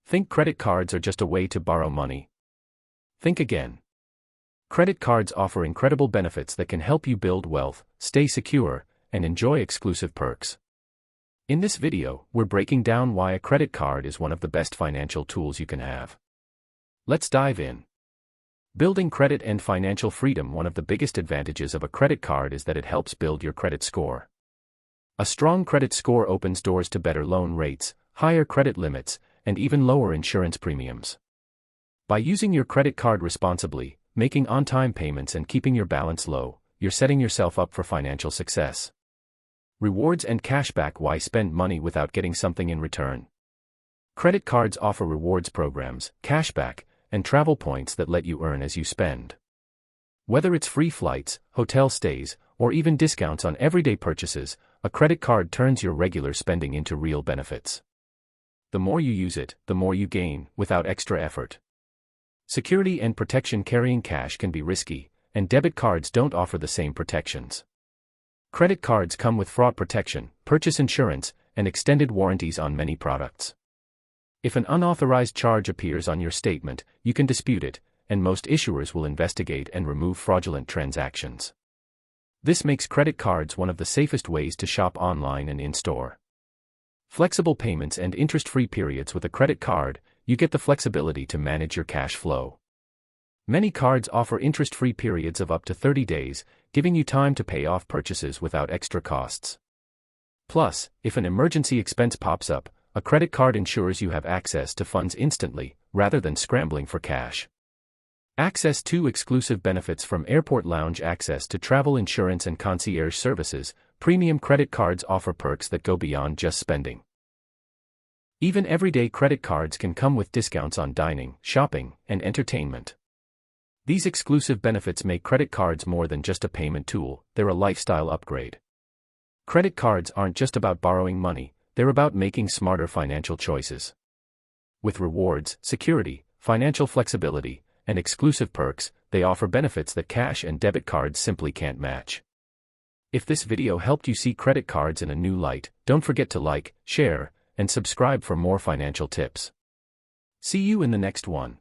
Think credit cards are just a way to borrow money? Think again. Credit cards offer incredible benefits that can help you build wealth, stay secure, and enjoy exclusive perks. In this video, we're breaking down why a credit card is one of the best financial tools you can have. Let's dive in. Building credit and financial freedom. One of the biggest advantages of a credit card is that it helps build your credit score. A strong credit score opens doors to better loan rates, higher credit limits, and even lower insurance premiums. By using your credit card responsibly, making on-time payments and keeping your balance low, you're setting yourself up for financial success. Rewards and cashback. Why spend money without getting something in return? Credit cards offer rewards programs, cashback, and travel points that let you earn as you spend. Whether it's free flights, hotel stays, or even discounts on everyday purchases, a credit card turns your regular spending into real benefits. The more you use it, the more you gain, without extra effort. Security and protection. Carrying cash can be risky, and debit cards don't offer the same protections. Credit cards come with fraud protection, purchase insurance, and extended warranties on many products. If an unauthorized charge appears on your statement, you can dispute it, and most issuers will investigate and remove fraudulent transactions. This makes credit cards one of the safest ways to shop online and in-store. Flexible payments and interest-free periods. With a credit card, you get the flexibility to manage your cash flow. Many cards offer interest-free periods of up to 30 days, giving you time to pay off purchases without extra costs. Plus, if an emergency expense pops up, a credit card ensures you have access to funds instantly, rather than scrambling for cash. Access to exclusive benefits. From airport lounge access to travel insurance and concierge services, premium credit cards offer perks that go beyond just spending. Even everyday credit cards can come with discounts on dining, shopping, and entertainment. These exclusive benefits make credit cards more than just a payment tool, they're a lifestyle upgrade. Credit cards aren't just about borrowing money, they're about making smarter financial choices. With rewards, security, financial flexibility, and exclusive perks, they offer benefits that cash and debit cards simply can't match. If this video helped you see credit cards in a new light, don't forget to like, share, and subscribe for more financial tips. See you in the next one.